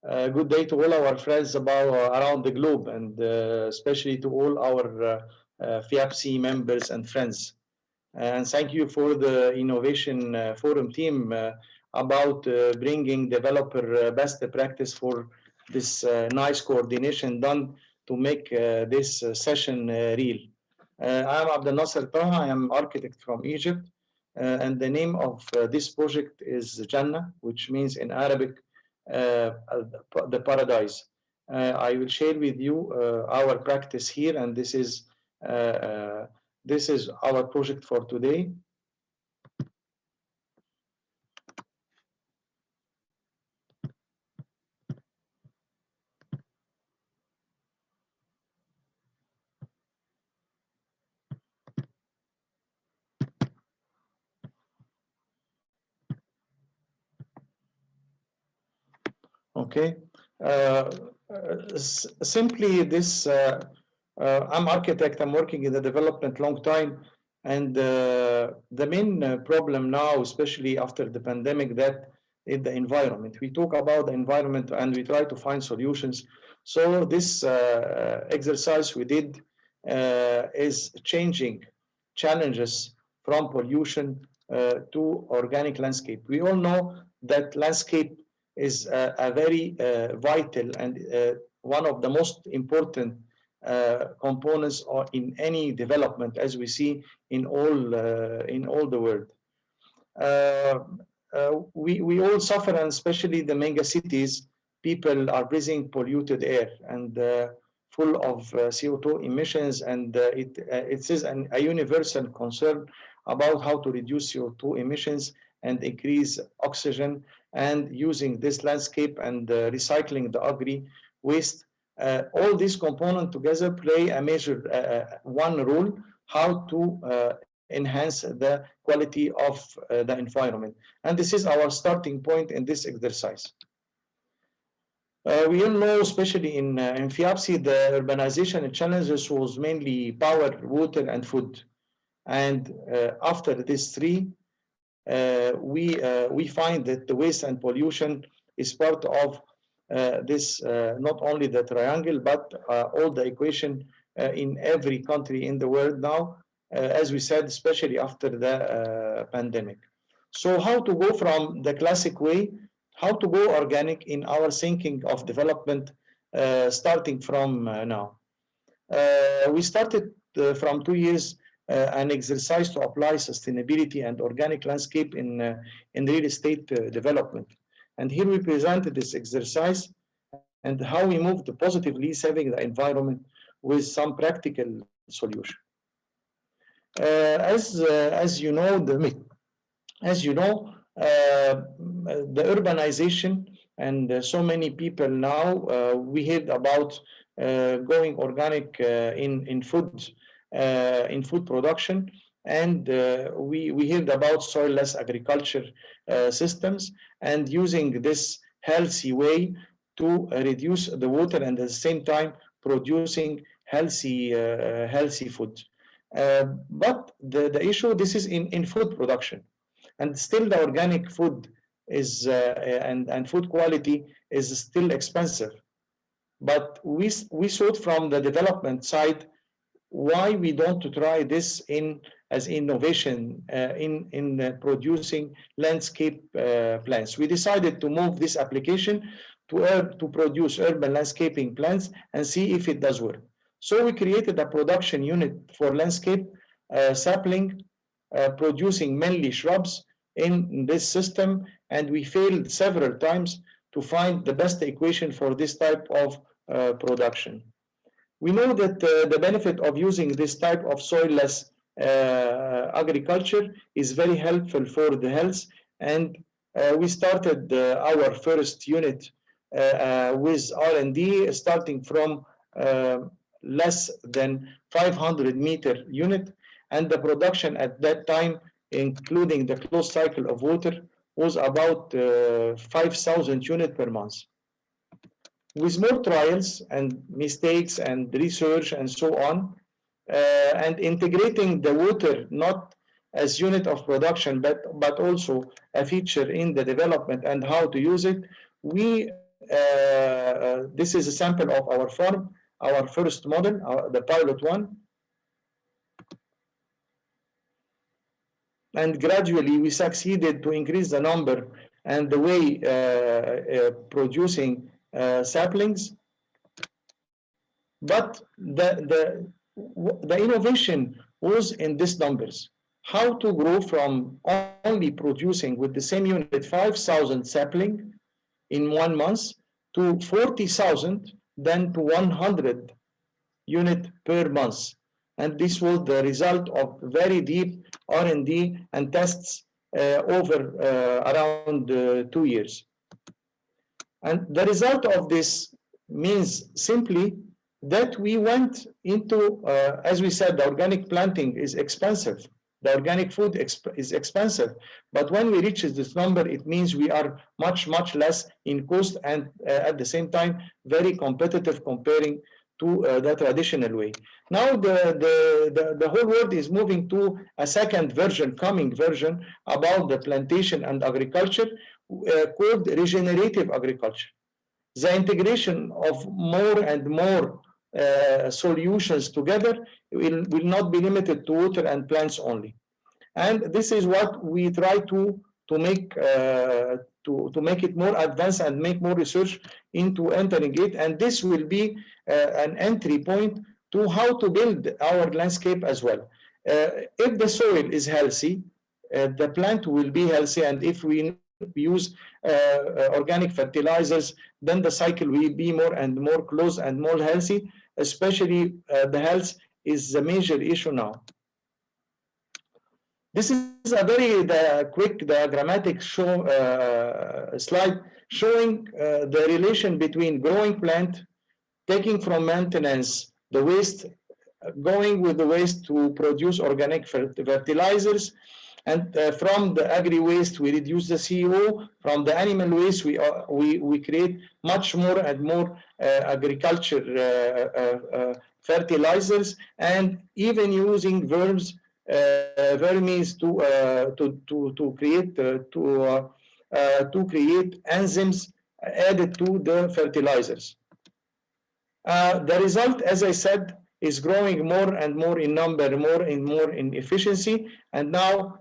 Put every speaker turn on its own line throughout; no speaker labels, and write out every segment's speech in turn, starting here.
Good day to all our friends around the globe, and especially to all our FIABCI members and friends. And thank you for the Innovation Forum team about bringing developer best practice for this nice coordination done to make this session real. I'm Abdel Nasser Taha. I am architect from Egypt, and the name of this project is JANA, which means in Arabic the paradise. I will share with you our practice here, and this is our project for today. Okay. Simply this, I'm architect, I'm working in the development long time. And the main problem now, especially after the pandemic, that is the environment. We talk about the environment and we try to find solutions. So this exercise we did is changing challenges from pollution to organic landscape. We all know that landscape is a very vital and one of the most important components in any development, as we see in all the world. We all suffer, and especially the mega cities, people are breathing polluted air and full of CO2 emissions, and it is a universal concern about how to reduce CO2 emissions and increase oxygen, and using this landscape and recycling the agri waste. All these components together play a major one role, how to enhance the quality of the environment. And this is our starting point in this exercise. We all know, especially in FIABCI, the urbanization challenges was mainly power, water, and food. And after these three, we find that the waste and pollution is part of this, not only the triangle, but all the equation in every country in the world now, as we said, especially after the pandemic. So how to go from the classic way, how to go organic in our thinking of development, starting from now. We started from 2 years an exercise to apply sustainability and organic landscape in real estate development. And here we presented this exercise and how we moved positively saving the environment with some practical solution. As you know, the urbanization, and so many people now, we heard about going organic in food production, and we heard about soilless agriculture systems, and using this healthy way to reduce the water and at the same time producing healthy food. But the issue, this is in food production, and still the organic food is and food quality is still expensive. But we thought from the development side, why we don't try this as innovation in producing landscape plants. We decided to move this application to produce urban landscaping plants and see if it does work. So we created a production unit for landscape sapling, producing mainly shrubs in this system, and we failed several times to find the best equation for this type of production. We know that the benefit of using this type of soilless agriculture is very helpful for the health, and we started our first unit with R&D, starting from less than 500-meter unit, and the production at that time, including the closed cycle of water, was about 5,000 units per month. With more trials and mistakes and research and so on, and integrating the water not as unit of production, but also a feature in the development and how to use it, we This is a sample of our farm, our first model, the pilot one. And gradually we succeeded to increase the number and the way producing saplings. But the innovation was in these numbers. How to grow from only producing with the same unit 5,000 sapling in 1 month to 40,000, then to 100 unit per month. And this was the result of very deep R&D and tests over around 2 years. And the result of this means simply that we went into, as we said, the organic planting is expensive. The organic food is expensive. But when we reach this number, it means we are much, much less in cost and at the same time, very competitive comparing to the traditional way. Now the whole world is moving to a second version, coming version about the plantation and agriculture called regenerative agriculture. The integration of more and more solutions together will not be limited to water and plants only. And this is what we try to make it more advanced and make more research into entering it. And this will be an entry point to how to build our landscape as well. If the soil is healthy, the plant will be healthy, and if we use organic fertilizers, then the cycle will be more and more close and more healthy. Especially the health is the major issue now. This is a very quick diagrammatic slide showing the relation between growing plant, taking from maintenance the waste, going with the waste to produce organic fertilizers, and from the agri waste we reduce the CO. From the animal waste we create much more and more agriculture fertilizers, and even using vermes to create enzymes added to the fertilizers. The result, as I said, is growing more and more in number, more in efficiency, and now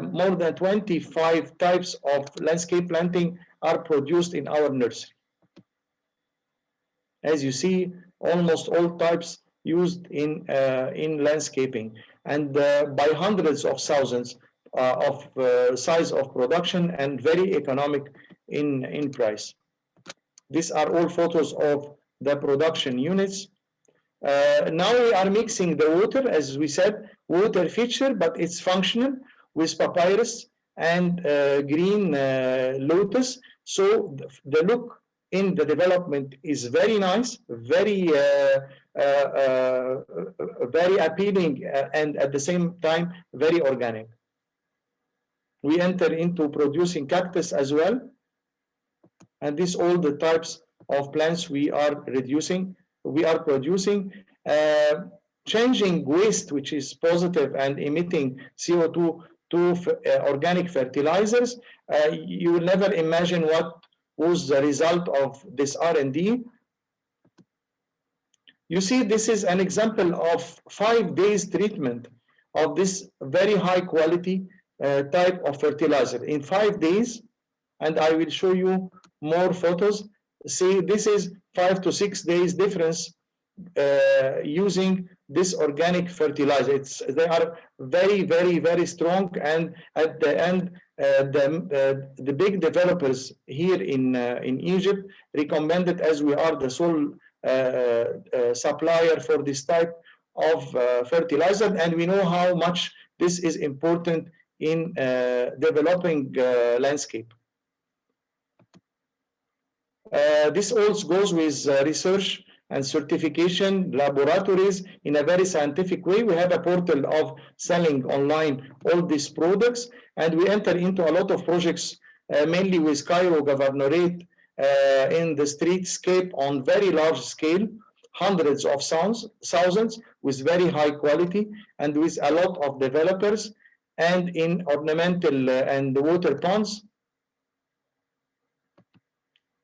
more than 25 types of landscape planting are produced in our nursery. As you see, almost all types used in landscaping, and by hundreds of thousands of size of production, and very economic in price. These are all photos of the production units. Now we are mixing the water, as we said, water feature, but it's functional, with papyrus and green lotus. So the look in the development is very nice, very appealing, and at the same time very organic. We enter into producing cactus as well, and these all the types of plants we are producing, changing waste, which is positive and emitting CO2, to organic fertilizers. You will never imagine what was the result of this R&D. You see, this is an example of 5 days treatment of this very high quality type of fertilizer in 5 days, and I will show you more photos. See, this is 5 to 6 days difference using this organic fertilizer. They are very, very, very strong, and at the end, the big developers here in Egypt recommended, as we are the sole supplier for this type of fertilizer, and we know how much this is important in developing landscape. This also goes with research and certification laboratories in a very scientific way. We have a portal of selling online all these products, and we enter into a lot of projects, mainly with CAIRO governorate in the streetscape on very large scale, hundreds of thousands, with very high quality, and with a lot of developers, and in ornamental and water ponds.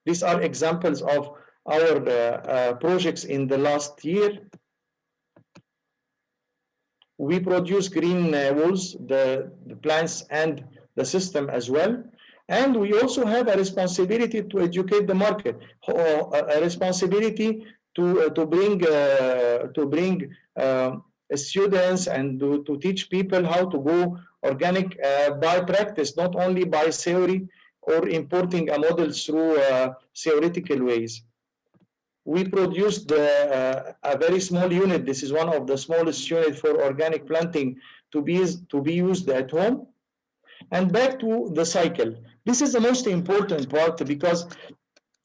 These are examples of our projects in the last year. We produce green walls, the plants and the system as well. And we also have a responsibility to educate the market, a responsibility to bring students and to teach people how to go organic by practice, not only by theory or importing a model through theoretical ways. We produced a very small unit. This is one of the smallest units for organic planting to be used at home. And back to the cycle. This is the most important part because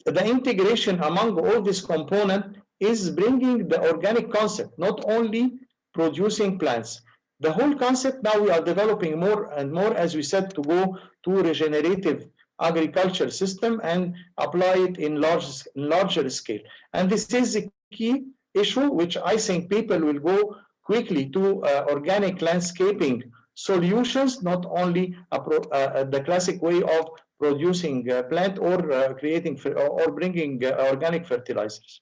the integration among all these components is bringing the organic concept, not only producing plants. The whole concept now we are developing more and more, as we said, to go to regenerative agriculture system and apply it in larger scale. And this is a key issue, which I think people will go quickly to organic landscaping solutions, not only the classic way of producing plant or creating or bringing organic fertilizers.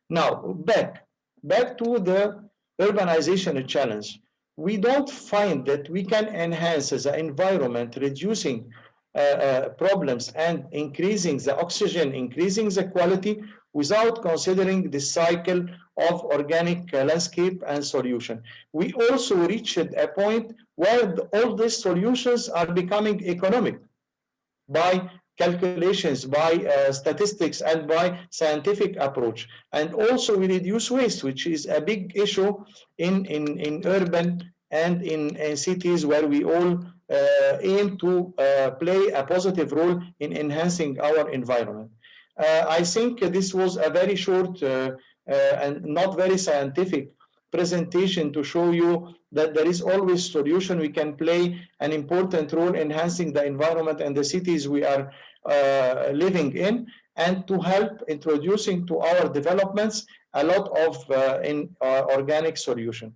Now, back to the urbanization challenge. We don't find that we can enhance the environment, reducing problems and increasing the oxygen, increasing the quality without considering the cycle of organic landscape and solution. We also reached a point where all these solutions are becoming economic by calculations, by statistics, and by scientific approach. And also we reduce waste, which is a big issue in urban and in cities where we all aim to play a positive role in enhancing our environment. I think this was a very short and not very scientific presentation to show you that there is always solution. We can play an important role enhancing the environment and the cities we are living in, and to help introducing to our developments a lot of organic solution.